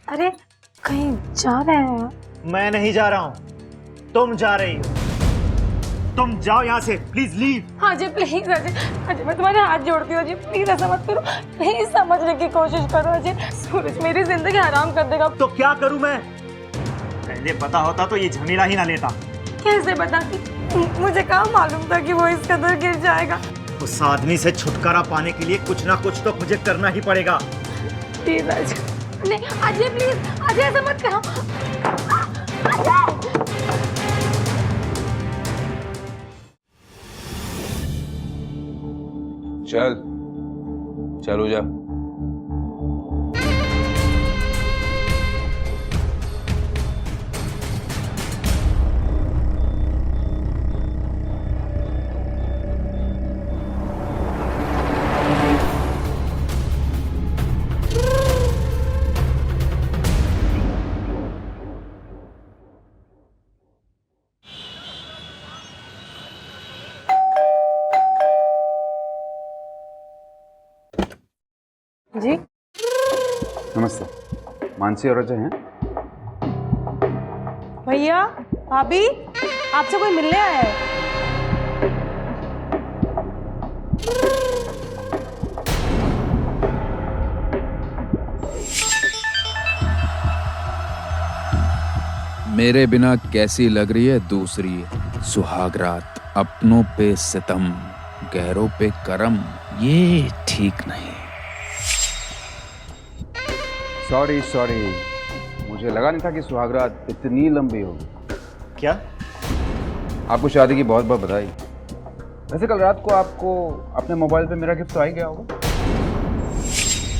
अरे कहीं जा रहे हैं? मैं नहीं जा रहा हूँ, तुम जा रही हो। तुम जाओ यहाँ से, प्लीज लीव। हाँ जी प्लीज अजय, अजय मैं तुम्हारे हाथ जोड़ती हूँ अजय, प्लीज ऐसा मत करो, प्लीज समझने की कोशिश करो अजय। सूरज मेरी जिंदगी हराम कर देगा। तो क्या करूँ मैं? पहले पता होता तो ये झमेला ही ना लेता। कैसे बताती? मुझे कहाँ मालूम था कि वो इस कदर गिर जाएगा। उस आदमी से छुटकारा पाने के लिए कुछ ना कुछ तो मुझे करना ही पड़ेगा। प्लीज अजय, नहीं अजय प्लीज, अजय ऐसा मत करो अजय। चल चलो जा। जी नमस्ते, मानसी और अजय हैं? भैया भाभी आपसे कोई मिलने आया है। मेरे बिना कैसी लग रही है दूसरी सुहाग रात, अपनों पे सितम गैरों पे करम, ये ठीक नहीं। सॉरी, मुझे लगा नहीं था कि सुहागरात इतनी लंबी होगी। क्या? आपको शादी की बहुत बहुत बधाई। वैसे कल रात को आपको अपने मोबाइल पे मेरा गिफ्ट तो आ ही गया होगा।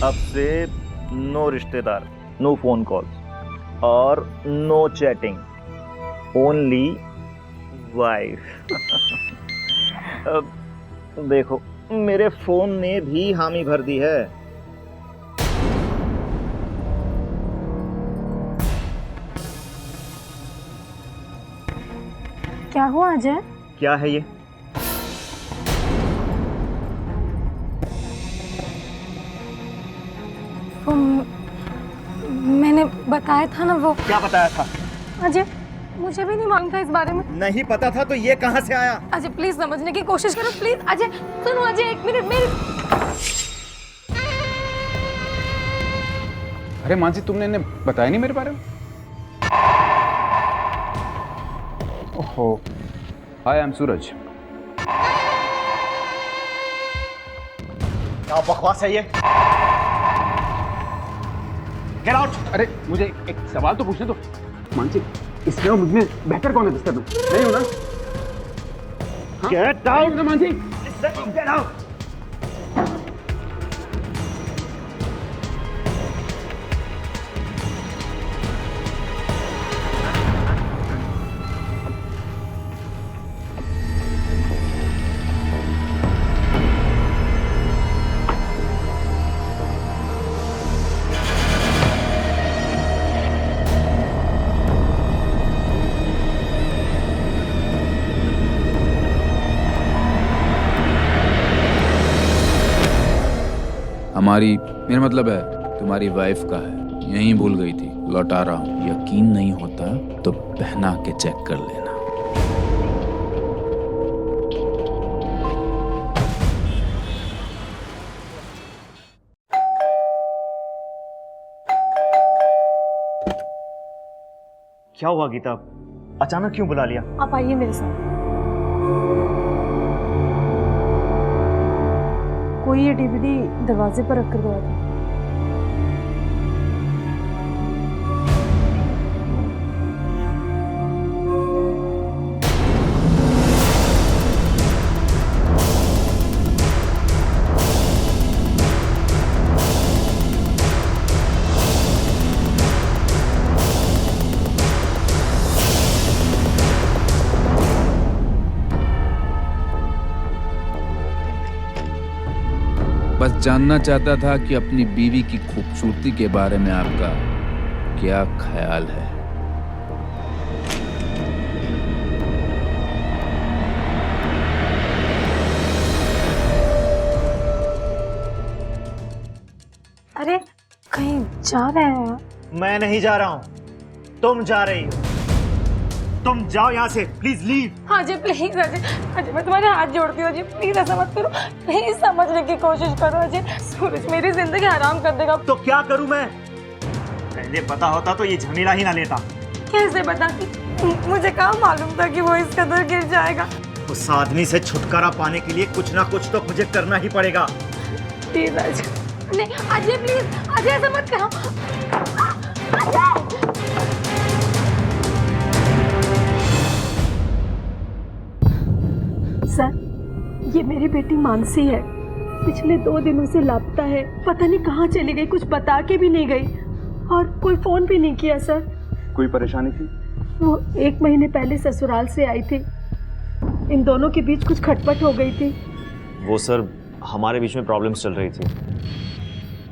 अब से नो रिश्तेदार, नो फोन कॉल्स और नो चैटिंग, ओनली वाइफ। अब देखो, मेरे फोन ने भी हामी भर दी है। क्या हुआ अजय? क्या है ये? वो मैंने बताया था ना वो। क्या बताया था? अजय मुझे भी नहीं मालूम था इस बारे में। नहीं पता था तो ये कहाँ से आया? अजय प्लीज समझने की कोशिश करो प्लीज। अजय सुनो अजय, एक मिनट मेरी। अरे मानसी, तुमने इन्हें बताया नहीं मेरे बारे में? ओहो, हाय आई एम सूरज। क्या बकवास है ये? Get out! अरे मुझे एक सवाल तो पूछने दो। मानसी, इसमें और मुझमें बेहतर कौन है? डिस्टर्ब नहीं हो ना? Get out! ना मानसी, गेट आउट! मेरा मतलब है तुम्हारी वाइफ का है, यहीं भूल गई थी, लौटा रहा हूँ। यकीन नहीं होता तो पहना के चेक कर लेना। क्या हुआ गीता? अचानक क्यों बुला लिया? आप आइए मेरे साथ। कोई ये डीवीडी दरवाजे पर रख कर गया था। बस जानना चाहता था कि अपनी बीवी की खूबसूरती के बारे में आपका क्या ख्याल है। अरे कहीं जा रहे हैं? मैं नहीं जा रहा हूं, तुम जा रही हो। तुम जाओ यहाँ से, प्लीज लीव। हाँ जी प्लीज अजय, अजय मैं तुम्हारे हाथ जोड़ती हूँ अजय, प्लीज ऐसा मत करो, प्लीज समझने की कोशिश करो अजय। सूरज मेरी जिंदगी हराम कर देगा। तो क्या करूं मैं? पहले पता होता तो ये झमेला ही ना लेता। कैसे बता? मुझे कहाँ मालूम था कि वो इस कदर गिर जाएगा। उस आदमी से छुटकारा पाने के लिए कुछ ना कुछ तो मुझे करना ही पड़ेगा। प्लीज अजय, नहीं अजय प्लीज, अजय ऐसा मत करो। अजय! सर, ये मेरी बेटी मानसी है। पिछले 2 दिनों से लापता है। पता नहीं कहाँ चली गई, कुछ बता के भी नहीं गई और कोई फोन भी नहीं किया सर। कोई परेशानी थी? वो 1 महीने पहले ससुराल से आई थी। इन दोनों के बीच कुछ खटपट हो गई थी। वो सर हमारे बीच में प्रॉब्लम्स चल रही थी,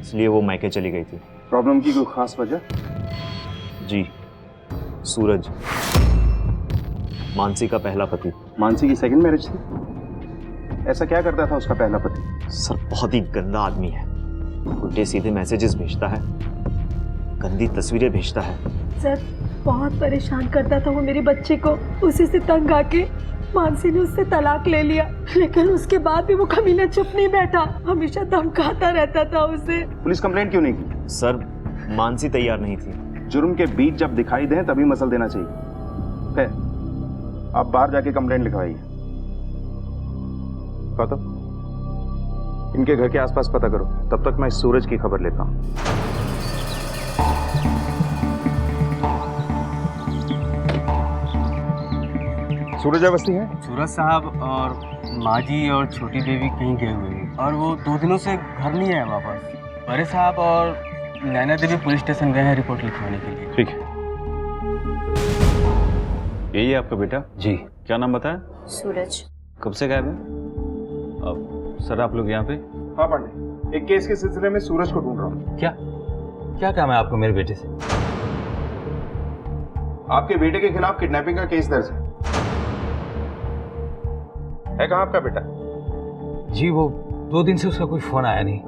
इसलिए वो मायके चली गई थी। प्रॉब्लम की कोई खास वजह? जी, सूरज, मानसी का पहला पति। मानसी की सेकंड मैरिज थी? ऐसा क्या करता था उसका पहला पति? सर बहुत ही गंदा आदमी है, उल्टे सीधे मैसेजेस भेजता है, गंदी तस्वीरें भेजता है। सर बहुत परेशान करता था वो मेरे बच्चे को। उसी से तंग आके मानसी ने उससे तलाक ले लिया, लेकिन उसके बाद भी वो कमीना चुप नहीं बैठा, हमेशा धमकाता रहता था उसे। पुलिस कंप्लेंट क्यों नहीं की? सर मानसी तैयार नहीं थी। जुर्म के बीच जब दिखाई दें तभी मसल देना चाहिए। है, आप बाहर जाके कंप्लेंट लिखवाइए। गौतम, इनके घर के आसपास पता करो, तब तक मैं सूरज की खबर लेता हूँ। सूरज अवस्थी है? सूरज साहब और माँ जी और छोटी देवी कहीं गए हुए हैं और वो 2 दिनों से घर नहीं आए वापस। बड़े साहब और नैना देवी पुलिस स्टेशन गए हैं रिपोर्ट लिखवाने के लिए। ठीक है। यही है आपका बेटा? जी। क्या नाम बताया? सूरज। कब से गायब है? अब सर आप लोग यहाँ पे? हाँ पांडे, एक केस के सिलसिले में सूरज को ढूंढ रहा हूँ। क्या काम है आपको मेरे बेटे से? आपके बेटे के खिलाफ किडनैपिंग का केस दर्ज है कहाँ आपका बेटा? जी वो 2 दिन से उसका कोई फोन आया नहीं,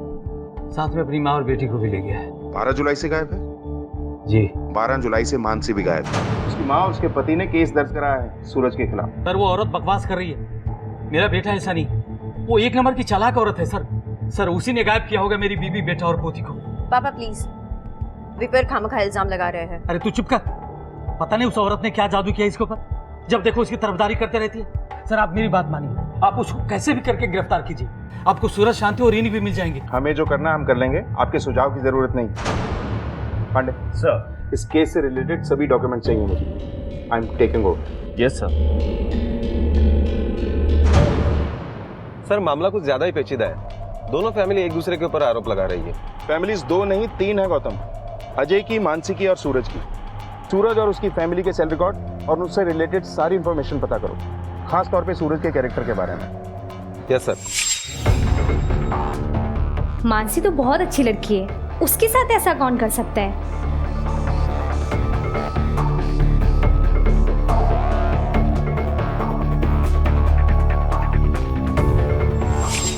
साथ में अपनी माँ और बेटी को भी ले गया है। 12 जुलाई से गायब है? जी। 12 जुलाई से मानसी भी गायब है। उसकी माँ और उसके पति ने केस दर्ज कराया है सूरज के खिलाफ। सर वो औरत बकवास कर रही है, मेरा बेटा ऐसा नहीं, वो 1 नंबर की चालाक औरत है सर उसी ने गायब किया होगा मेरी बीबी, बेटा और पोती को। पापा प्लीज, विपर खामखा इल्जाम लगा रहे हैं। अरे तू चुप कर, पता नहीं उस औरत ने क्या जादू किया इसके ऊपर, जब देखो उसकी तरफदारी करते रहती है। सर आप मेरी बात मानिए, आप उसको कैसे भी करके गिरफ्तार कीजिए, आपको सूरज, शांति और रीनी भी मिल जाएंगे। हमें जो करना है हम कर लेंगे, आपके सुझाव की जरूरत नहीं। पांडे सर, इस केस से रिलेटेड सभी डॉक्यूमेंट चाहिए मुझे। I am taking over. Yes sir. Sir मामला कुछ ज्यादा ही पेचीदा है, दोनों फैमिली एक दूसरे के ऊपर आरोप लगा रही है। फैमिलीज 2 नहीं 3 है गौतम, अजय की, मानसी की और सूरज की। सूरज और उसकी फैमिली के सेल रिकॉर्ड और उससे रिलेटेड सारी इंफॉर्मेशन पता करो, खास तौर पे सूरज के कैरेक्टर के बारे में। Yes sir. मानसी तो बहुत अच्छी लड़की है, उसके साथ ऐसा कौन कर सकता है?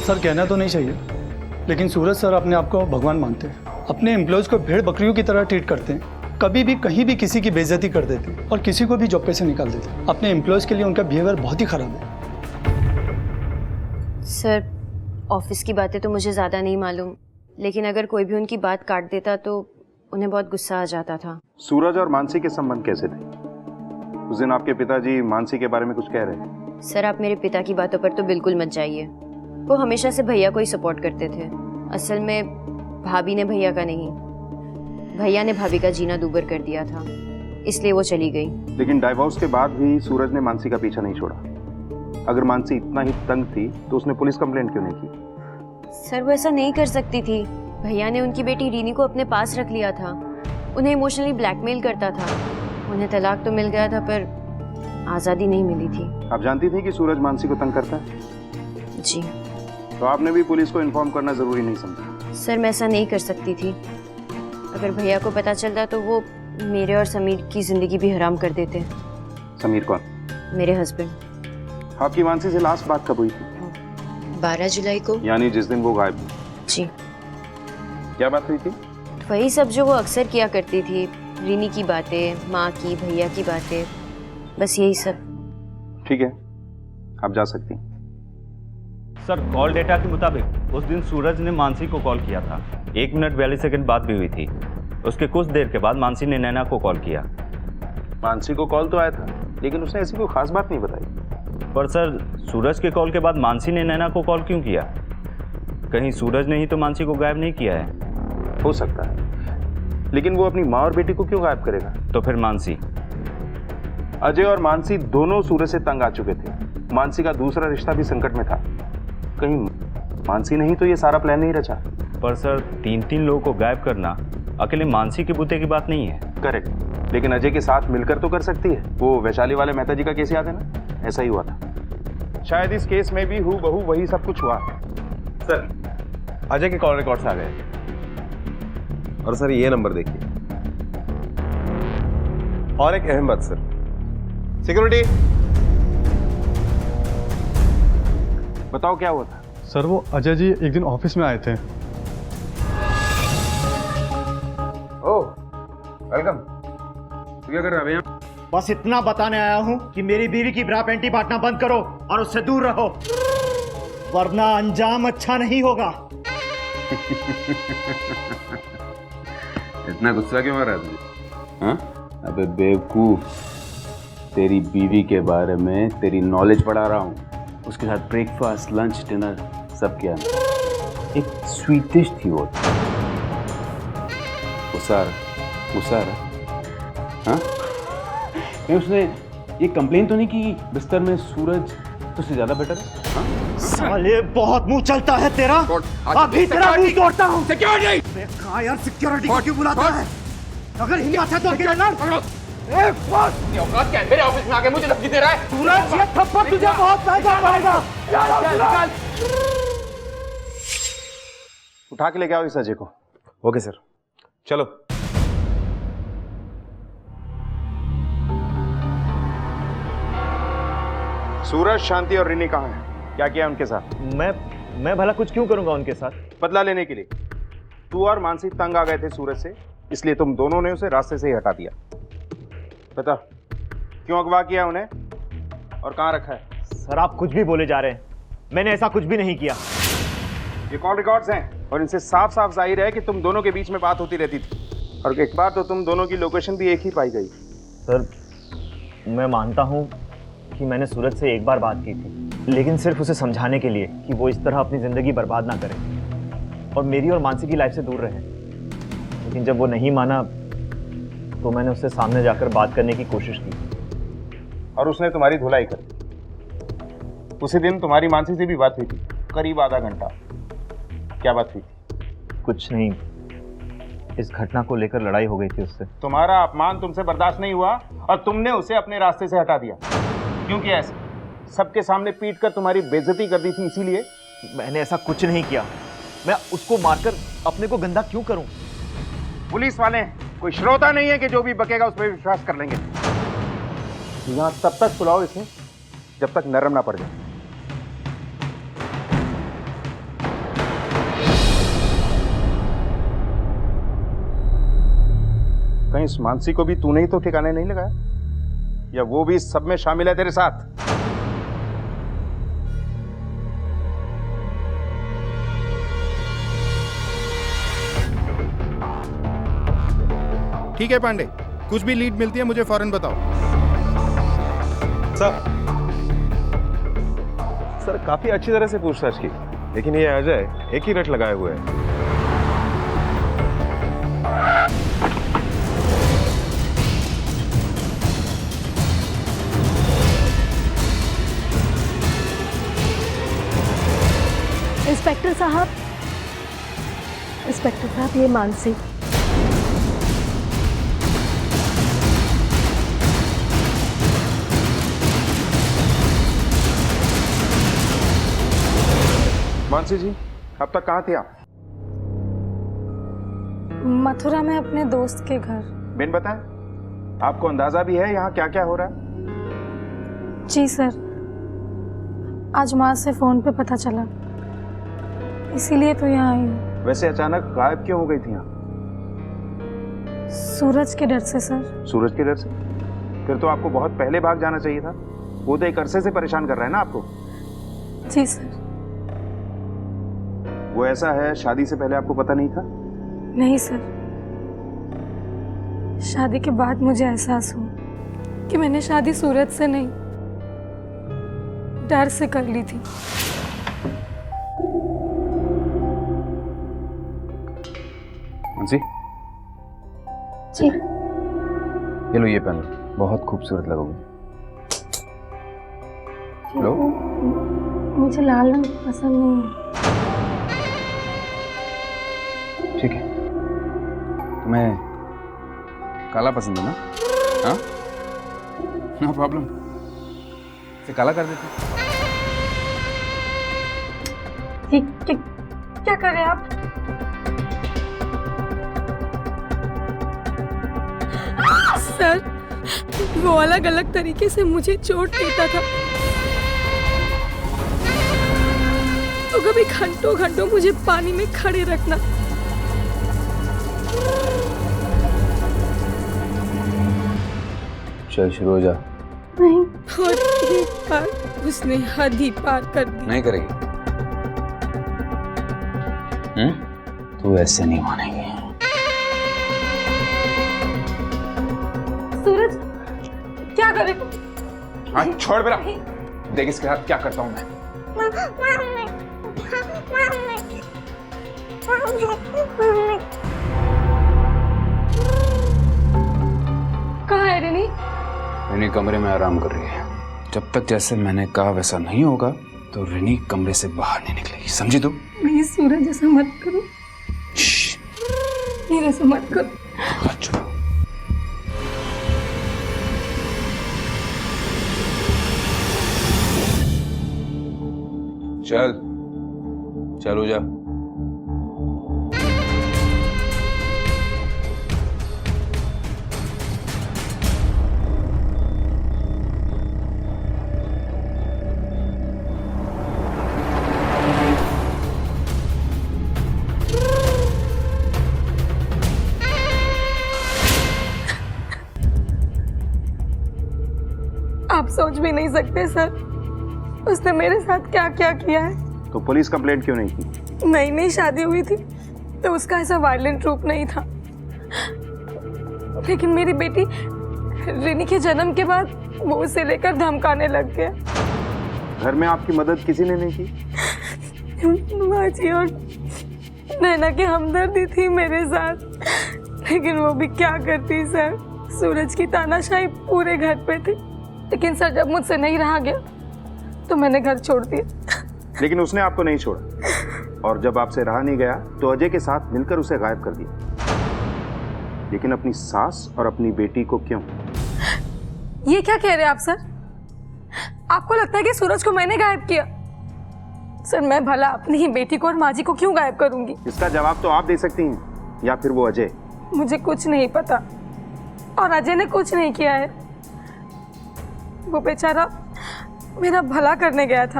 सर कहना तो नहीं चाहिए, लेकिन सूरज सर अपने आप को भगवान मानते हैं। अपने एम्प्लॉयज को भेड़ बकरियों की तरह ट्रीट करते हैं, कभी भी कहीं भी किसी की बेइज्जती कर देते हैं और किसी को भी जॉब पे से निकाल देते हैं। अपने एम्प्लॉयज के लिए उनका बिहेवियर बहुत ही खराब है। सर ऑफिस की बातें तो मुझे ज़्यादा नहीं मालूम, लेकिन अगर कोई भी उनकी बात काट देता तो उन्हें बहुत गुस्सा आ जाता था। सूरज और मानसी के संबंध कैसे थे? उस दिन आपके पिताजी मानसी के बारे में कुछ कह रहे थे। सर आप मेरे पिता की बातों पर तो बिल्कुल मत जाइए, वो हमेशा से भैया को ही सपोर्ट करते थे। असल में भाभी ने भैया का नहीं, भैया ने भाभी का जीना दूभर कर दिया था, इसलिए वो चली गई। लेकिन डाइवोर्स के बाद भी सूरज ने मानसी का पीछा नहीं छोड़ा। अगर मानसी इतना ही तंग थी तो उसने पुलिस कंप्लेंट क्यों नहीं की? सर वो ऐसा नहीं कर सकती थी, भैया ने उनकी बेटी रीनी को अपने पास रख लिया था, उन्हें इमोशनली ब्लैकमेल करता था। उन्हें तलाक तो मिल गया था पर आज़ादी नहीं मिली थी। आप जानती थी कि सूरज मानसी को तंग करता है? जी। तो आपने भी पुलिस को इन्फॉर्म करना जरूरी नहीं समझा? सर मैं ऐसा नहीं कर सकती थी, अगर भैया को पता चलता तो वो मेरे और समीर की जिंदगी भी हराम कर देते। समीर कौन? मेरे हस्बैंड। आपकी मानसी से लास्ट बात कब हुई थी? 12 जुलाई को। यानी जिस दिन वो गायब हुई। जी। क्या बात हुई थी? वही सब जो वो अक्सर किया करती थी, रीनी की बातें, माँ की, भैया की बातें, बस यही सब। ठीक है, आप जा सकती हैं। सर, कॉल डेटा के मुताबिक उस दिन सूरज ने मानसी को कॉल किया था। 1 मिनट 42 सेकंड बात भी हुई थी। उसके कुछ देर के बाद मानसी ने नैना को कॉल किया। मानसी को कॉल तो आया था, लेकिन उसने ऐसी कोई खास बात नहीं बताई। पर सर, सूरज के कॉल के बाद मानसी ने नैना को कॉल क्यों किया? कहीं सूरज ने ही तो मानसी को गायब नहीं किया है? हो सकता है, लेकिन वो अपनी माँ और बेटी को क्यों गायब करेगा? तो फिर मानसी? अजय और मानसी दोनों सूरज से तंग आ चुके थे। मानसी का दूसरा रिश्ता भी संकट में था। कहीं मानसी नहीं तो ये सारा प्लान नहीं रचा। पर सर, 3 लोगों को गायब करना अकेले मानसी के बूते की बात नहीं है। करेक्ट, लेकिन अजय के साथ मिलकर तो कर सकती है। वो वैशाली वाले मेहता जी का केस याद है ना? ऐसा ही हुआ था। शायद इस केस में भी हूबहू वही सब कुछ हुआ। सर, अजय के कॉल रिकॉर्ड्स आ गए। और सर, ये नंबर देखिए। और एक अहम बात सर, सिक्योरिटी, बताओ क्या हुआ था? सर वो अजय जी एक दिन ऑफिस में आए थे। ओह, वेलकम। तू क्या कर रहा है भैया? बस इतना बताने आया हूं कि मेरी बीवी की ब्रा पैंटी बांटना बंद करो और उससे दूर रहो, वरना अंजाम अच्छा नहीं होगा। इतना गुस्सा क्यों आ रहा है तुझे? हाँ? अबे बेवकूफ, तेरी बीवी के बारे में तेरी नॉलेज बढ़ा रहा हूँ। उसके साथ ब्रेकफास्ट, लंच, डिनर सब किया। एक स्वीट डिश थी वो। उसार हाँ? नहीं, उसने ये कंप्लेन तो नहीं की बिस्तर में सूरज तुझसे ज्यादा बेटर है? हाँ? साले बहुत मुंह चलता है तेरा। अभी तेरा मुंह तोड़ता हूँ। सिक्योरिटी! कहाँ यार, सिक्योरिटी को क्यों बुलाता है? अगर हिम्मत है तो अकेले लड़। औकात क्या है? मेरे ऑफिस में आके मुझे धमकी दे रहा है। सूरज, ये थप्पड़ तुझे बहुत महंगा पड़ेगा। उठा के लेके आओ इस अजय को। ओके सर, चलो। सूरज, शांति और रिनी कहाँ हैं? क्या किया उनके साथ? मैं भला कुछ क्यों करूंगा उनके साथ? बदला लेने के लिए। तू और मानसी तंग आ गए थे सूरज से, इसलिए तुम दोनों ने उसे रास्ते से ही हटा दिया। बता, क्यों अगवा किया उन्हें और कहाँ रखा है? सर, आप कुछ भी बोले जा रहे हैं। मैंने ऐसा कुछ भी नहीं किया। ये कॉल रिकॉर्ड्स हैं और इनसे साफ साफ जाहिर है कि तुम दोनों के बीच में बात होती रहती थी, और एक बार तो तुम दोनों की लोकेशन भी एक ही पाई गई। सर, मैं मानता हूँ कि मैंने सूरज से एक बार बात की थी, लेकिन सिर्फ उसे समझाने के लिए कि वो इस तरह अपनी ज़िंदगी बर्बाद ना करे और मेरी और मानसी की लाइफ से दूर रहे। लेकिन जब वो नहीं माना तो मैंने उससे सामने जाकर बात करने की कोशिश की और उसने तुम्हारी धुलाई कर दी। उसी दिन तुम्हारी मानसी से भी बात हुई थी, करीब आधा घंटा। क्या बात हुई थी? कुछ नहीं, इस घटना को लेकर लड़ाई हो गई थी उससे। तुम्हारा अपमान तुमसे बर्दाश्त नहीं हुआ और तुमने उसे अपने रास्ते से हटा दिया। क्यों किया ऐसा? सबके सामने पीट कर तुम्हारी बेइज्जती कर दी थी, इसीलिए? मैंने ऐसा कुछ नहीं किया। मैं उसको मारकर अपने को गंदा क्यों करूं? पुलिस वाले हैं, कोई श्रोता नहीं है कि जो भी बकेगा उस पर विश्वास कर लेंगे। यहाँ तब तक सुलाओ इसे जब तक नरम ना पड़ जाए। कहीं इस मानसी को भी तूने ही तो ठिकाने नहीं लगाया, या वो भी इस सब में शामिल है तेरे साथ? ठीक है पांडे, कुछ भी लीड मिलती है मुझे फौरन बताओ। सर, काफी अच्छी तरह से पूछताछ की, लेकिन ये अजय एक ही रट लगाए हुए है। इंस्पेक्टर साहब, ये मानसी। मानसी जी, अब तक कहाँ थे आप? मथुरा में अपने दोस्त के घर। बिन बताए? आपको अंदाजा भी है यहाँ क्या क्या हो रहा है? जी सर, आज माँ से फोन पे पता चला, इसीलिए तो यहाँ आई हूँ। वैसे अचानक गायब क्यों हो गई थी यहाँ? सूरज के डर से सर। सूरज के डर से? फिर तो आपको बहुत पहले भाग जाना चाहिए था। वो तो एक अरसे से परेशान कर रहा है ना आपको। जी सर। वो ऐसा है, शादी से पहले आपको पता नहीं था? नहीं सर, शादी के बाद मुझे एहसास हुआ कि मैंने शादी सूरज से नहीं, डर से कर ली थी। जी जी। ये लो, ये पहन लो, बहुत खूबसूरत लगोगे। लो। मुझे लाल रंग पसंद नहीं है। ठीक है, तुम्हें काला पसंद है ना? हाँ, नो प्रॉब्लम, इसे काला कर देते। क्या कर रहे हैं आप? सर, वो अलग अलग तरीके से मुझे चोट देता था, तो कभी घंटों घंटों मुझे पानी में खड़े रखना। चल शुरू हो जा। नहीं, और एक बार उसने हद ही पार कर दी। नहीं करेगी? तू ऐसे नहीं मानेगी। सूरज, क्या करे? हाँ छोड़ मेरा, देख इसके साथ क्या करता हूँ मैं। कहाँ है रिनी? रिनी कमरे में आराम कर रही है। जब तक जैसे मैंने कहा वैसा नहीं होगा तो रिनी कमरे से बाहर नहीं निकलेगी, समझी तू? प्लीज सूरज, ऐसा मत करो, प्लीज ऐसा मत करो। अच्छा। चल चलो जा। आप सोच भी नहीं सकते सर, उसने मेरे साथ क्या क्या किया है। तो पुलिस कंप्लेंट क्यों नहीं की? नई नई शादी हुई थी तो उसका ऐसा वायलेंट रूप नहीं था, लेकिन मेरी बेटी रिनी के जन्म के बाद वो उसे लेकर धमकाने लग गया। घर में आपकी मदद किसी ने नहीं की? माँ जी और नैना की हमदर्दी थी मेरे साथ, लेकिन वो भी क्या करती सर। सूरज की तानाशाही पूरे घर पे थी, लेकिन सर जब मुझसे नहीं रहा गया तो मैंने घर छोड़ दिया। लेकिन उसने आपको नहीं छोड़ा, और जब आपसे रहा नहीं गया तो अजय के साथ मिलकर उसे गायब कर दिया। लेकिन अपनी सास और अपनी बेटी को क्यों? ये क्या कह रहे हैं आप सर? आपको लगता है कि सूरज को मैंने गायब किया? सर मैं भला अपनी ही बेटी को और माँ जी को क्यों गायब करूंगी? हैं? जवाब तो आप दे सकती हैं, या फिर वो अजय। मुझे कुछ नहीं पता, और अजय ने कुछ नहीं किया है। वो बेचारा मेरा भला करने गया था,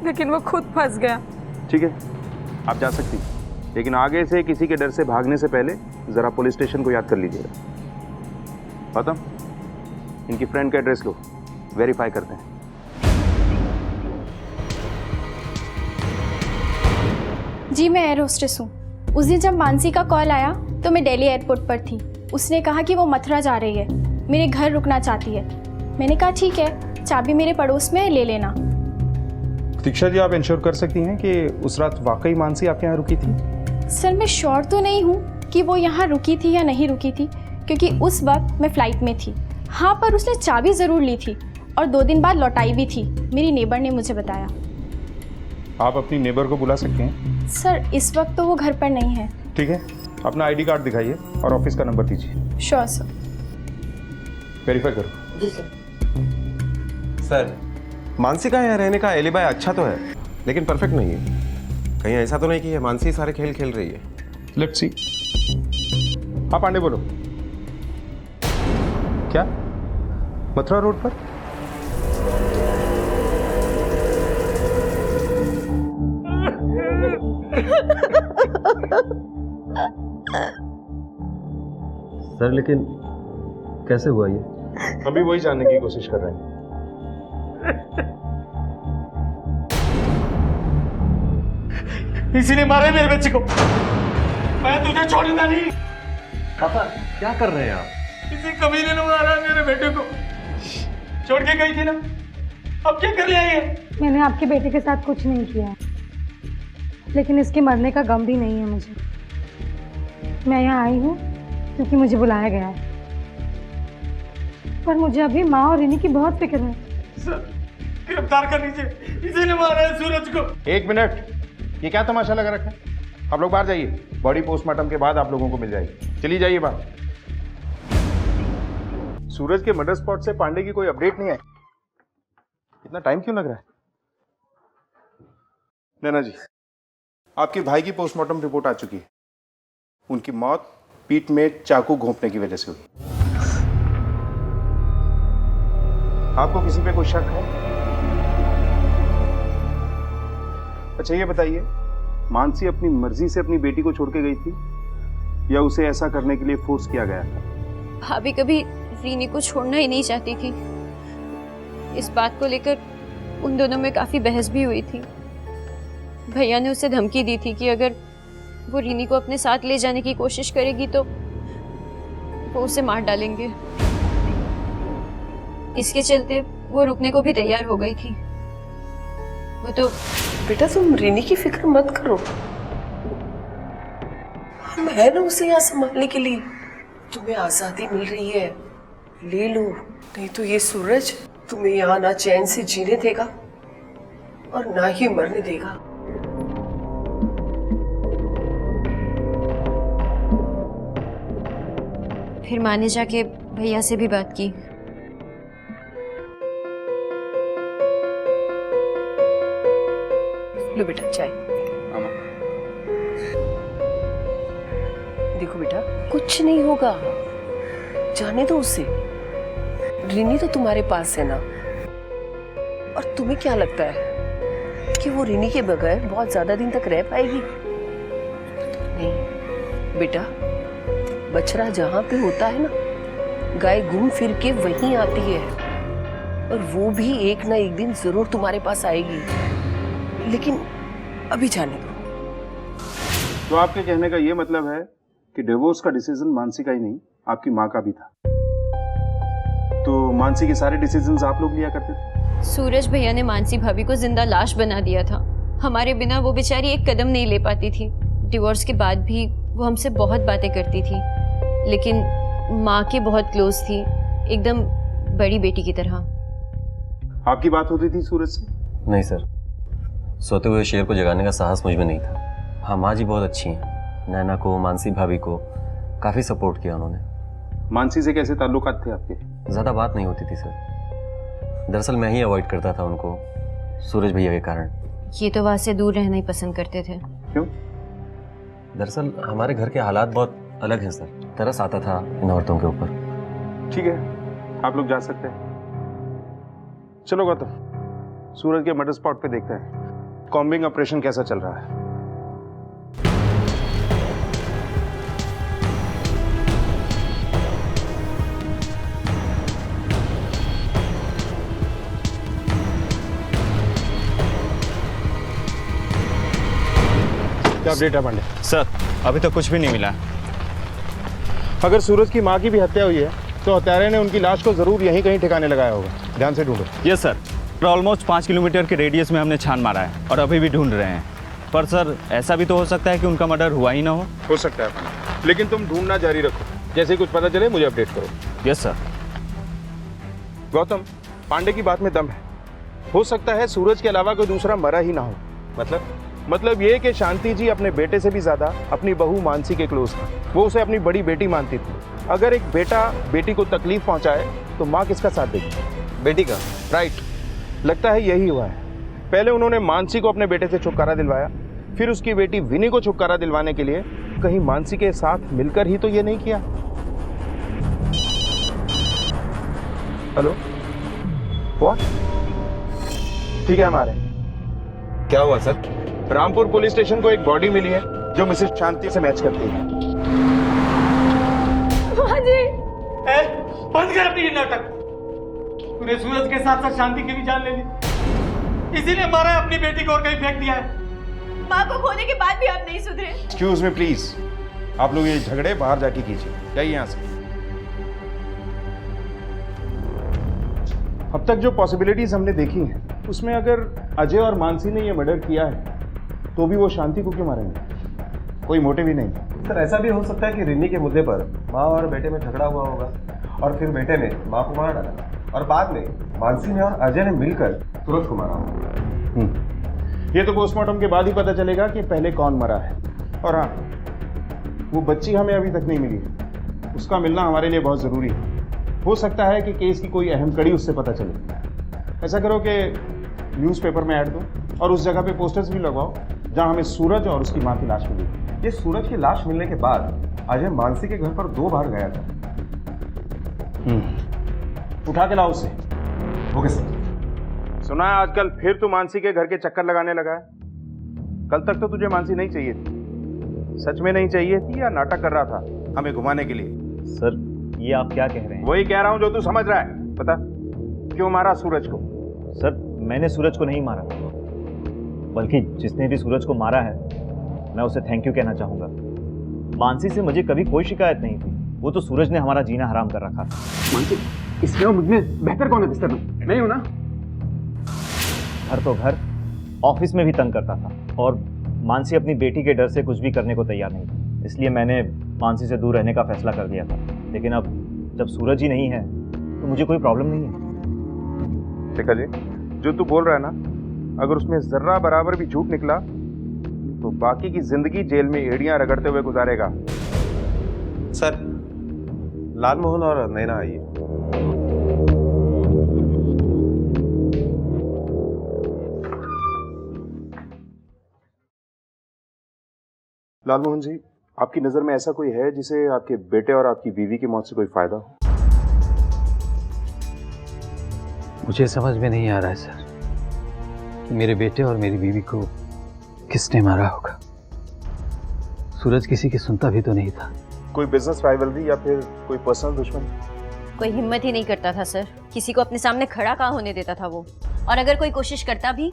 लेकिन वो खुद फंस गया। ठीक है, आप जा सकती हैं, लेकिन आगे से किसी के डर से भागने से पहले जरा पुलिस स्टेशन को याद कर लीजिएगा। खत्म? इनकी फ्रेंड का एड्रेस लो, वेरीफाई करते हैं। जी मैं एयर होस्टेस हूँ। उस दिन जब मानसी का कॉल आया तो मैं दिल्ली एयरपोर्ट पर थी। उसने कहा कि वो मथुरा जा रही है, मेरे घर रुकना चाहती है। मैंने कहा ठीक है, चाबी मेरे पड़ोस में है, ले लेना। दीक्षा जी, आप इंश्योर कर सकती हैं कि उस रात वाकई मानसी आपके यहाँ रुकी थी? सर मैं श्योर तो नहीं हूँ कि वो यहाँ रुकी थी या नहीं रुकी थी, क्योंकि उस वक्त मैं फ़्लाइट में थी। हाँ, पर उसने चाबी ज़रूर ली थी और 2 दिन बाद लौटाई भी थी, मेरी नेबर ने मुझे बताया। आप अपनी नेबर को बुला सकते हैं? सर इस वक्त तो वो घर पर नहीं है। ठीक है, अपना आईडी कार्ड दिखाइए और ऑफिस का नंबर दीजिए। Sure sir. वेरीफाई करो। जी सर। सर, मानसी का यहाँ रहने का एलिबाई अच्छा तो है, लेकिन परफेक्ट नहीं है। कहीं ऐसा तो नहीं कि ये मानसी सारे खेल खेल रही है? Let's see. हाँ पांडे बोलो। क्या मथुरा रोड पर? सर लेकिन कैसे हुआ ये? हम भी वही जानने की कोशिश कर रहे हैं। इसी ने मारा है मेरे बच्चे को। मैं तुझे छोड़ूंगा नहीं। पापा क्या कर रहे हैं आप? किसी कमीने ने मारा है मेरे बेटे को। छोड़ के गई थी ना, अब क्या कर ले आई है? मैंने आपके बेटे के साथ कुछ नहीं किया, लेकिन इसके मरने का गम भी नहीं है मुझे। मैं यहाँ आई हूँ क्योंकि मुझे बुलाया गया है, पर मुझे अभी माँ और रिनी की बहुत फिक्र है। सर, गिरफ्तार कर लीजिए, इसी ने मारा है सूरज को। 1 मिनट, ये क्या तमाशा लगा रखा है? आप लोग बाहर जाइए, बॉडी पोस्टमार्टम के बाद आप लोगों को मिल जाएगी। चलिए जाइए बाहर। सूरज के मर्डर स्पॉट से पांडे की कोई अपडेट नहीं आई। इतना टाइम क्यों लग रहा है? नैना जी, आपके भाई की पोस्टमार्टम रिपोर्ट आ चुकी है। उनकी मौत पीठ में चाकू घोंपने की वजह से हुई। आपको किसी पे कोई शक है? अच्छा ये बताइए, मानसी अपनी मर्जी से अपनी बेटी को छोड़ के गई थी या उसे ऐसा करने के लिए फोर्स किया गया था? भाभी कभी रीनी को छोड़ना ही नहीं चाहती थी। इस बात को लेकर उन दोनों में काफी बहस भी हुई थी। भैया ने उसे धमकी दी थी कि अगर वो रीनी को अपने साथ ले जाने की कोशिश करेगी तो वो उसे मार डालेंगे। इसके चलते वो रुकने को भी तैयार हो गई थी। वो तो बेटा तुम रीनी की फिक्र मत करो, हम है ना उसे यहाँ संभालने के लिए। तुम्हें आजादी मिल रही है, ले लो, नहीं तो ये सूरज तुम्हें यहाँ ना चैन से जीने देगा और ना ही मरने देगा। फिर माँ ने जाके भैया से भी बात की। लो बेटा चाय। देखो बेटा कुछ नहीं होगा, जाने दो उसे। रिनी तो तुम्हारे पास है ना, और तुम्हें क्या लगता है कि वो रिनी के बगैर बहुत ज्यादा दिन तक रह पाएगी? नहीं बेटा, बछड़ा जहां पे होता है ना, गाय घूम फिर के वहीं आती है, और वो भी एक ना एक दिन जरूर तुम्हारे पास आएगी। लेकिन अभी जाने दो। तो आपके कहने का ये मतलब है कि डिवोर्स का डिसीजन मानसी का ही नहीं, आपकी माँ का भी था। तो मानसी के सारे डिसीजंस आप लोग लिया करते थे? सूरज भैया ने मानसी भाभी को जिंदा लाश बना दिया था। हमारे बिना वो बेचारी एक कदम नहीं ले पाती थी। डिवोर्स के बाद भी वो हमसे बहुत बातें करती थी, लेकिन माँ के बहुत क्लोज थी, एकदम बड़ी बेटी की तरह। आपकी बात होती थी सूरज से? नहीं सर, सोते हुए शेर को जगाने का साहस मुझ में नहीं था। हाँ, माँ जी बहुत अच्छी हैं। नैना को, मानसी भाभी को काफ़ी सपोर्ट किया उन्होंने। मानसी से कैसे ताल्लुकात थे आपके? ज़्यादा बात नहीं होती थी सर। दरअसल मैं ही अवॉइड करता था उनको, सूरज भैया के कारण। ये तो वहाँ से दूर रहना ही पसंद करते थे। क्यों? दरअसल हमारे घर के हालात बहुत अलग हैं सर। तरस आता था इन औरतों के ऊपर। ठीक है, आप लोग जा सकते हैं। चलो गौतम, सूरज के मर्डर स्पॉट पे देखते हैं कॉम्बिंग ऑपरेशन कैसा चल रहा है। क्या अपडेट है पांडे? सर अभी तो कुछ भी नहीं मिला। अगर सूरज की माँ की भी हत्या हुई है तो हत्यारे ने उनकी लाश को जरूर यहीं कहीं ठिकाने लगाया होगा। ध्यान से ढूंढो। यस सर, ऑलमोस्ट 5 किलोमीटर के रेडियस में हमने छान मारा है और अभी भी ढूंढ रहे हैं। पर सर ऐसा भी तो हो सकता है कि उनका मर्डर हुआ ही ना हो सकता है, लेकिन तुम ढूंढना जारी रखो। जैसे कुछ पता चले मुझे अपडेट करो। Yes sir. गौतम, पांडे की बात में दम है। हो सकता है सूरज के अलावा कोई दूसरा मरा ही ना हो। मतलब ये कि शांति जी अपने बेटे से भी ज्यादा अपनी बहू मानसी के क्लोज था। वो उसे अपनी बड़ी बेटी मानती थी। अगर एक बेटा बेटी को तकलीफ पहुंचाए तो माँ किसका साथ देगी? बेटी का। राइट, लगता है यही हुआ है। पहले उन्होंने मानसी को अपने बेटे से छुटकारा दिलवाया, फिर उसकी बेटी विनी को छुटकारा दिलवाने के लिए कहीं मानसी के साथ मिलकर ही तो ये नहीं किया। Hello, what? ठीक है, हमारे क्या हुआ सर? रामपुर पुलिस स्टेशन को एक बॉडी मिली है जो मिसेस शांति से मैच करती है। माँ जी, बंद कर अपनी नाटक। तूने सूरज के साथ साथ शांति की भी जान ले ली, इसीलिए मारा है अपनी बेटी को और कहीं फेंक दिया है। माँ को खोने के बाद भी आप नहीं सुधरे। एक्सक्यूज मी प्लीज, आप लोग ये झगड़े बाहर जाके कीजिए, जाइए यहाँ से। अब तक जो पॉसिबिलिटीज हमने देखी हैं उसमें अगर अजय और मानसी ने ये मर्डर किया है तो भी वो शांति को क्यों मारेंगे? कोई मोटिव ही नहीं। सर ऐसा भी हो सकता है कि रिनी के मुद्दे पर माँ और बेटे में झगड़ा हुआ होगा और फिर बेटे ने माँ को मार डाला और बाद में मानसी ने और अजय ने मिलकर सूरज को मारा होगा। ये तो पोस्टमार्टम के बाद ही पता चलेगा कि पहले कौन मरा है। और हाँ, वो बच्ची हमें अभी तक नहीं मिली है, उसका मिलना हमारे लिए बहुत ज़रूरी है। हो सकता है कि केस की कोई अहम कड़ी उससे पता चले। ऐसा करो कि न्यूज़पेपर में ऐड दो और उस जगह पे पोस्टर्स भी लगवाओ जहां हमें सूरज और उसकी माँ की लाश मिली। ये सूरज की लाश मिलने के बाद अजय मानसी के घर पर 2 बार गया था। उठा के लाओ उसे। Okay sir. सुना है आजकल फिर तू मानसी के घर के चक्कर लगाने लगा है। कल तक तो तुझे मानसी नहीं चाहिए थी। सच में नहीं चाहिए थी या नाटक कर रहा था हमें घुमाने के लिए? सर ये आप क्या कह रहे हैं? वही कह रहा हूं जो तू समझ रहा है। बता, क्यों मारा सूरज को? सर मैंने सूरज को नहीं मारा, बल्कि जिसने भी सूरज को मारा है मैं उसे थैंक यू कहना चाहूंगा। मानसी से मुझे कभी कोई शिकायत नहीं थी, वो तो सूरज ने हमारा जीना हराम कर रखा था। मानसी, इसमें और मुझमें बेहतर कौन है बिस्तर में? मैं हूं ना। घर तो घर, ऑफिस में भी तंग करता था और मानसी अपनी बेटी के डर से कुछ भी करने को तैयार नहीं थी। इसलिए मैंने मानसी से दूर रहने का फैसला कर दिया था। लेकिन अब जब सूरज ही नहीं है तो मुझे कोई प्रॉब्लम नहीं है। देखा जी, जो तू बोल रहा है ना, अगर उसमें जर्रा बराबर भी झूठ निकला तो बाकी की जिंदगी जेल में एड़ियां रगड़ते हुए गुजारेगा। सर, लालमोहन और नैना आइए। लालमोहन जी, आपकी नजर में ऐसा कोई है जिसे आपके बेटे और आपकी बीवी की मौत से कोई फायदा हो? मुझे समझ में नहीं आ रहा है सर कि मेरे बेटे और मेरी बीवी को किसने मारा होगा। सूरज किसी की सुनता भी तो नहीं था। कोई बिजनेस राइवलरी या फिर कोई पर्सनल दुश्मनी? कोई हिम्मत ही नहीं करता था सर, किसी को अपने सामने खड़ा कहाँ होने देता था वो। और अगर कोई कोशिश करता भी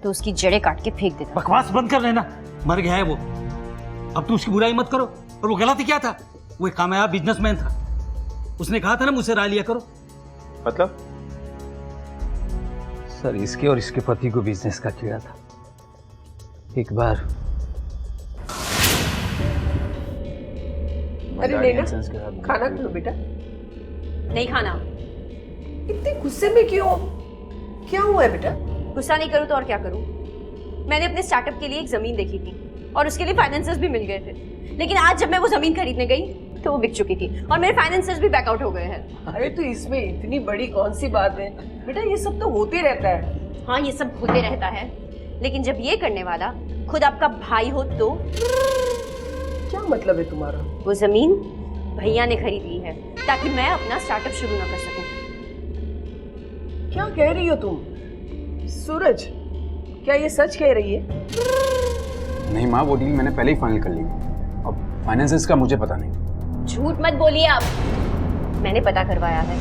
तो उसकी जड़ें काट के फेंक देता। बकवास बंद कर लेना, मर गया है वो। अब तू उसकी बुराई मत करो। और वो गलत ही क्या था? वो एक कामयाब बिजनेसमैन था। उसने कहा था ना मुझसे राय लिया करो। मतलब? सर, इसके और इसके पति को बिजनेस का कीड़ा था। एक बार अरे नैना, खाना खा लो बेटा। नहीं खाना। इतने गुस्से में क्यों? क्या हुआ है बेटा? गुस्सा नहीं करूँ तो और क्या करूँ? मैंने अपने स्टार्टअप के लिए एक जमीन देखी थी और उसके लिए फाइनेंसर्स भी मिल गए थे। लेकिन आज जब मैं वो जमीन खरीदने गई तो वो बिक चुकी थी और मेरे फाइनेंसर्स भी बैकआउट हो गए हैं। अरे तो इसमें इतनी बड़ी कौन सी बात है बेटा? ये सब तो होते रहता है। हाँ, ये सब होते रहता है, लेकिन जब ये करने वाला खुद आपका भाई हो तो? क्या मतलब है तुम्हारा? वो जमीन भैया ने खरीद ली है ताकि मैं अपना स्टार्टअप शुरू ना कर सकूं। क्या कह रही हो तुम? सूरज, क्या ये सच कह रही है? नहीं माँ, वो डील मैंने पहले ही फाइनल कर ली। अब फाइनेंसेस का मुझे पता नहीं। झूठ मत बोलिए आप, मैंने पता करवाया है।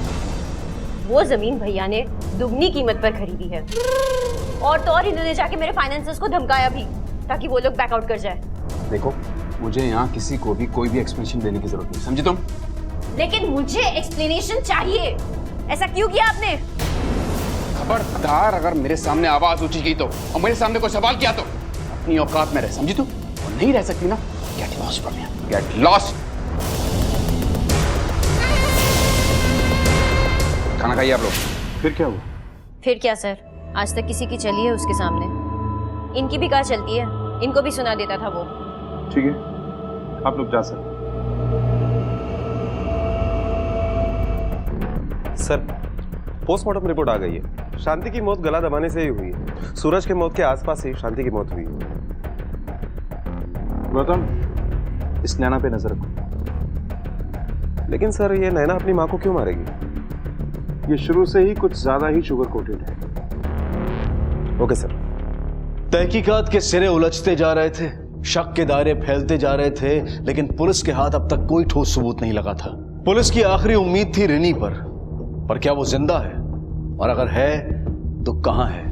वो जमीन भैया ने दुगनी कीमत पर खरीदी है और तो और इन्होंने जाके मेरे फाइनेंसर्स को धमकाया भी ताकि वो लोग बैकआउट कर जाए। देखो, मुझे यहाँ किसी को भी कोई भी एक्सप्लेनेशन देने की जरूरत नहीं, समझी तुम? लेकिन मुझे एक्सप्लेनेशन चाहिए। ऐसा क्यों किया आपने? खबरदार, अगर मेरे सामने आवाज ऊंची की तो और मेरे सामने कोई सवाल किया तो अपनी औकात में रह, समझी तू? और नहीं रह सकती ना, get lost from here, get lost. खाना खाइए आप लोग। फिर क्या हुआ? फिर क्या सर, आज तक किसी की चली है उसके सामने। इनकी भी कहाँ चलती है, इनको भी सुना देता था वो। ठीक है, आप लोग जा सकते। सर, पोस्टमार्टम रिपोर्ट आ गई है। शांति की मौत गला दबाने से ही हुई है। सूरज के मौत के आसपास ही शांति की मौत हुई है। गौतम, इस नैना पे नजर रखो। लेकिन सर, ये नैना अपनी माँ को क्यों मारेगी? ये शुरू से ही कुछ ज्यादा ही शुगर कोटेड है। Okay sir. तहकीकात के सिरे उलझते जा रहे थे, शक के दायरे फैलते जा रहे थे, लेकिन पुलिस के हाथ अब तक कोई ठोस सबूत नहीं लगा था। पुलिस की आखिरी उम्मीद थी रिनी पर क्या वो जिंदा है? और अगर है तो कहां है?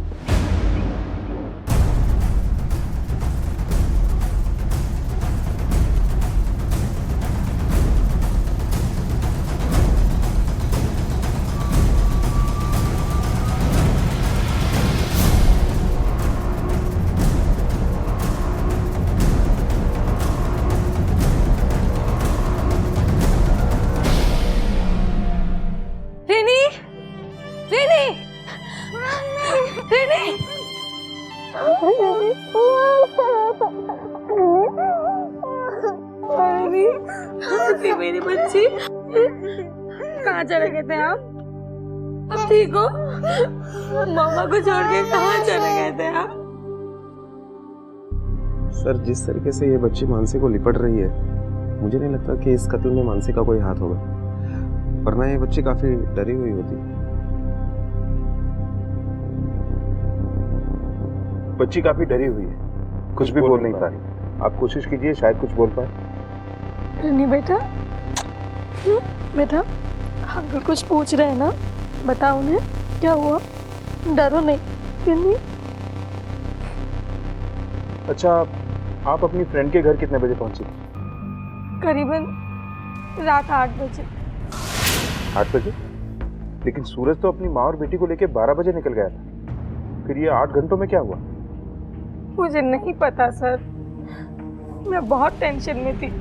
मेरी बच्ची कहाँ चले गए थे आप? अब ठीक हो? मामा को छोड़ के कहाँ चले गए थे आप? सर, जिस तरीके से ये बच्ची मानसी को लिपट रही है, मुझे नहीं लगता कि इस कत्ल में मानसी का कोई हाथ होगा, वरना ये बच्ची काफी डरी हुई होती। बच्ची काफी डरी हुई है, कुछ भी बोल नहीं पा रही। आप कोशिश कीजिए, शायद कुछ बोल पाए। रिनी बेटा, बेटा अंकल कुछ पूछ रहे हैं ना, बताओ उन्हें क्या हुआ, डरो नहीं। रिनी, अच्छा, आप अपनी फ्रेंड के घर कितने बजे पहुंची? करीबन रात 8 बजे। 8 बजे? लेकिन सूरज तो अपनी माँ और बेटी को लेकर 12 बजे निकल गया था। फिर ये 8 घंटों में क्या हुआ? मुझे नहीं पता सर, मैं बहुत टेंशन में थी,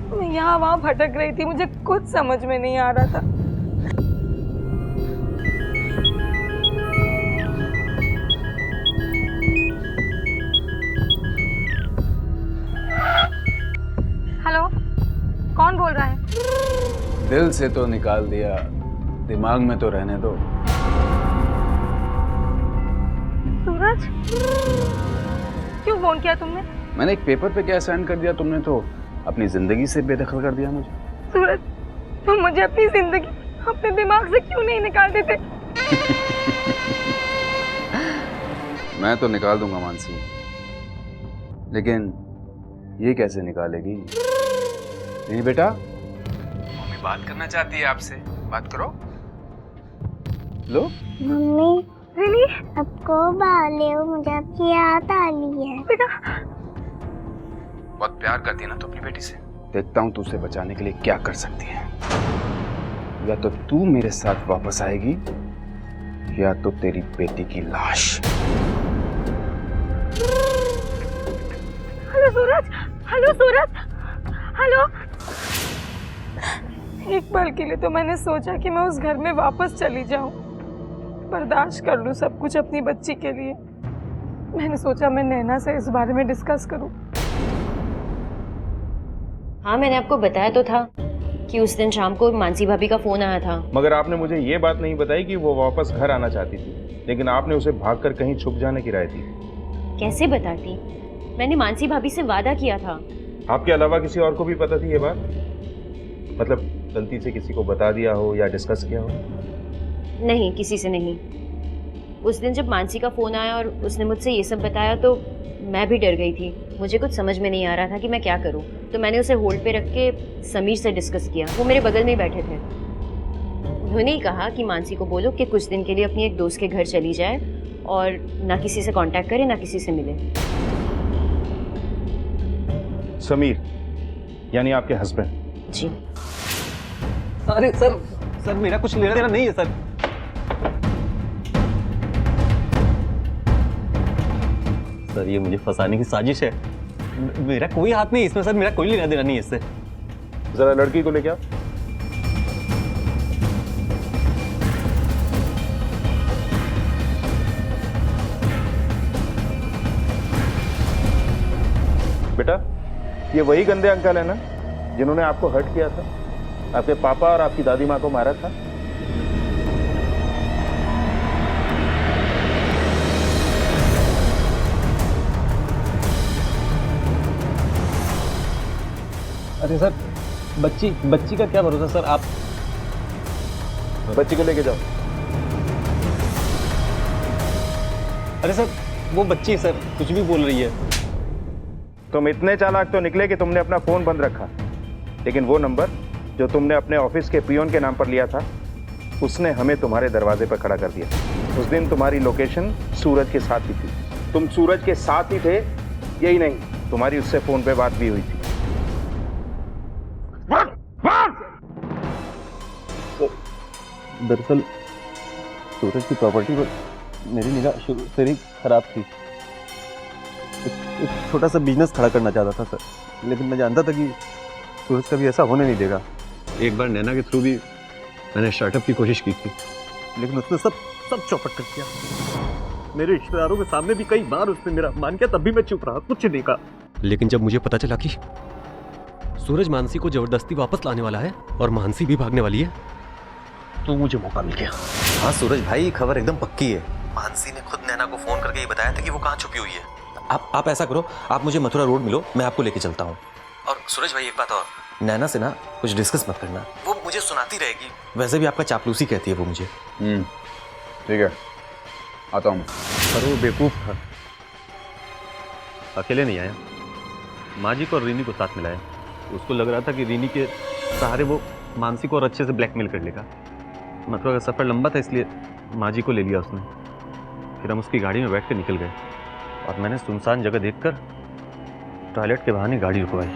मैं यहाँ वहाँ भटक रही थी, मुझे कुछ समझ में नहीं आ रहा था। हेलो, कौन बोल रहा है? दिल से तो निकाल दिया, दिमाग में तो रहने दो। सूरज, क्यों फोन किया तुमने? मैंने एक पेपर पे क्या साइन कर दिया, तुमने तो अपनी जिंदगी से बेदखल कर दिया मुझे। सूरज, तुम मुझे अपनी जिंदगी अपने दिमाग से क्यों नहीं निकाल देते? मैं तो निकाल दूंगा मानसी, लेकिन ये कैसे निकालेगी? नहीं बेटा, मम्मी बात करना चाहती है आपसे, बात करो। लो मम्मी, रिनी अब को बाले हो, मुझे आपकी याद आ रही है। बेटा, बहुत प्यार करती है ना तो अपनी बेटी से। देखता हूँ तू उसे बचाने के लिए क्या कर सकती है। या तो तू मेरे साथ वापस आएगी या तो तेरी बेटी की लाश। हेलो सूरज, हेलो सूरज, हेलो। एक पल के लिए तो मैंने सोचा कि मैं उस घर में वापस चली जाऊं, बर्दाश्त कर लूं सब कुछ अपनी बच्ची के लिए। मैंने सोचा मैं नैना से इस बारे में डिस्कस करूं। हाँ, मैंने आपको बताया तो था कि उस दिन शाम को मानसी भाभी का फोन आया था। मगर आपने मुझे ये बात नहीं बताई कि वो वापस घर आना चाहती थी, लेकिन आपने उसे भागकर कहीं छुप जाने की राय दी। कैसे बताती? मैंने मानसी भाभी से वादा किया था। आपके अलावा किसी और को भी पता थी ये बात? मतलब गलती से किसी को बता दिया हो या डिस्कस किया हो? नहीं, किसी से नहीं। उस दिन जब मानसी का फोन आया और उसने मुझसे ये सब बताया तो मैं भी डर गई थी। मुझे कुछ समझ में नहीं आ रहा था कि मैं क्या करूं। तो मैंने उसे होल्ड पे रख के समीर से डिस्कस किया। वो मेरे बगल में ही बैठे थे। उन्होंने ही कहा कि मानसी को बोलो कि कुछ दिन के लिए अपनी एक दोस्त के घर चली जाए और ना किसी से कांटेक्ट करे, ना किसी से मिले। समीर, यानी आपके हस्बैंड? जी। अरे सर मेरा कुछ लेना देना नहीं है सर। सर ये मुझे फंसाने की साजिश है। मेरा कोई हाथ नहीं इसमें सर, मेरा कोई लेना देना नहीं है इससे। जरा लड़की को लेके आओ। बेटा, ये वही गंदे अंकल है ना जिन्होंने आपको हर्ट किया था, आपके पापा और आपकी दादी माँ को मारा था? अरे सर, बच्ची का क्या भरोसा सर। आप बच्ची को लेके जाओ। अरे सर, वो बच्ची है सर, कुछ भी बोल रही है। तुम इतने चालाक तो निकले कि तुमने अपना फोन बंद रखा, लेकिन वो नंबर जो तुमने अपने ऑफिस के पियोन के नाम पर लिया था, उसने हमें तुम्हारे दरवाजे पर खड़ा कर दिया। उस दिन तुम्हारी लोकेशन सूरज के साथ ही थी। तुम सूरज के साथ ही थे, यही नहीं, तुम्हारी उससे फोन पे बात भी हुई थी। दरअसल सूरज की प्रॉपर्टी पर मेरी निगाह शुरू से ही खराब थी। एक छोटा सा बिजनेस खड़ा करना चाहता था सर, लेकिन मैं जानता था कि सूरज कभी ऐसा होने नहीं देगा। एक बार नैना के थ्रू भी मैंने स्टार्टअप की कोशिश की थी, लेकिन उसने सब चौपट कर दिया। मेरे रिश्तेदारों के सामने भी कई बार उसने मेरा मान किया, तब भी मैं चुप रहा, कुछ नहीं कहा। लेकिन जब मुझे पता चला कि सूरज मानसी को जबरदस्ती वापस लाने वाला है और मानसी भी भागने वाली है, तो मुझे मौका मिल गया। हाँ सूरज भाई, खबर एकदम पक्की है। मानसी ने खुद नैना को फोन करके ये बताया था कि वो कहाँ छुपी हुई है। आप ऐसा करो, आप मुझे मथुरा रोड मिलो, मैं आपको लेके चलता हूँ। और सूरज भाई एक बात और, नैना से ना कुछ डिस्कस मत करना, वो मुझे सुनाती रहेगी। वैसे भी आपका चापलूसी कहती है वो मुझे। ठीक है, आता हूँ। पर वो बेवकूफ था, अकेले नहीं आया, माँ जी को और रीनी को साथ मिलाया। उसको लग रहा था कि रीनी के सहारे वो मानसी को और अच्छे से ब्लैकमेल कर लेगा। मथुरा का सफ़र लंबा था, इसलिए माँ जी को ले लिया उसने। फिर हम उसकी गाड़ी में बैठ कर निकल गए और मैंने सुनसान जगह देखकर टॉयलेट के बहाने गाड़ी रुकवाई।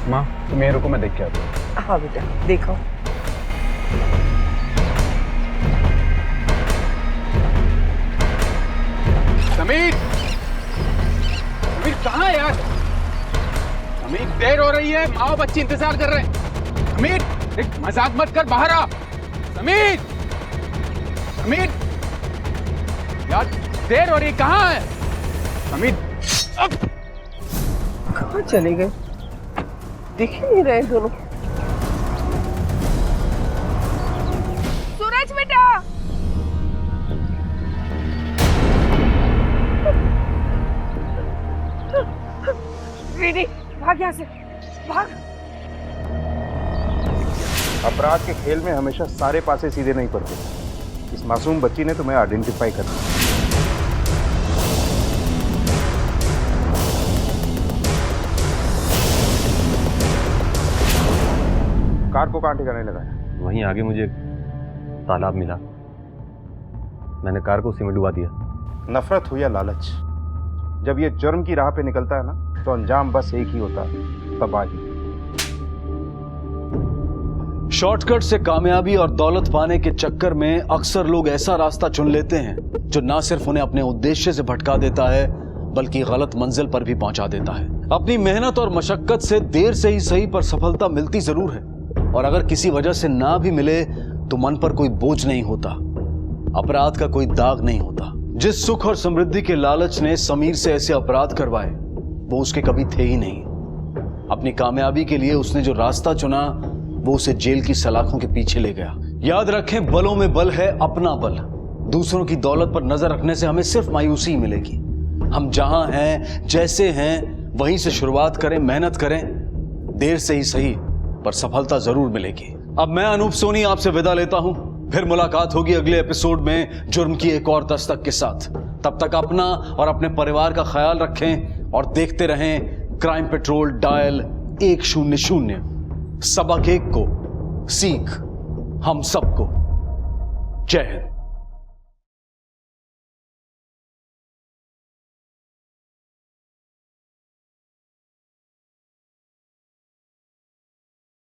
माँ तुम ये रुको, मैं देख के आता हूँ। हाँ बेटा देखो। समीर, समीर कहाँ है यार? समीर देर हो रही है, माँ बच्चे इंतजार कर रहे हैं। समीर एक मजाक मत कर, बाहर आ। समीर, समीर यार देर हो रही है, कहाँ है समीर? कहाँ चले गए, दिख ही नहीं रहे दोनों। सूरज बेटा, रीनी भाग यहाँ से, भाग। अपराध के खेल में हमेशा सारे पासे सीधे नहीं पड़ते। इस मासूम बच्ची ने तुम्हें आइडेंटिफाई कर दिया। कार को कहाँ ठिकाने लगाया? वहीं आगे मुझे तालाब मिला, मैंने कार को उसी में डुबा दिया। नफरत हो या लालच, जब ये जुर्म की राह पे निकलता है ना, तो अंजाम बस एक ही होता है, तबाही। शॉर्टकट से कामयाबी और दौलत पाने के चक्कर में अक्सर लोग ऐसा रास्ता चुन लेते हैं जो ना सिर्फ उन्हें अपने उद्देश्य से भटका देता है, बल्कि गलत मंजिल पर भी पहुंचा देता है। अपनी मेहनत और मशक्कत से देर से ही सही पर सफलता मिलती जरूर है, और अगर किसी वजह से ना भी मिले तो मन पर कोई बोझ नहीं होता, अपराध का कोई दाग नहीं होता। जिस सुख और समृद्धि के लालच ने समीर से ऐसे अपराध करवाए, वो उसके कभी थे ही नहीं। अपनी कामयाबी के लिए उसने जो रास्ता चुना, वो उसे जेल की सलाखों के पीछे ले गया। याद रखें, बलों में बल है अपना बल। दूसरों की दौलत पर नजर रखने से हमें सिर्फ मायूसी मिलेगी। हम जहां हैं, जैसे हैं, वहीं से शुरुआत करें, मेहनत करें, देर से ही सही पर सफलता जरूर मिलेगी। अब मैं अनूप सोनी आपसे विदा लेता हूं, फिर मुलाकात होगी अगले एपिसोड में जुर्म की एक और दस्तक के साथ। तब तक अपना और अपने परिवार का ख्याल रखें और देखते रहें क्राइम पेट्रोल डायल 100। सबक एक को सीख हम सबको। जय हिंद।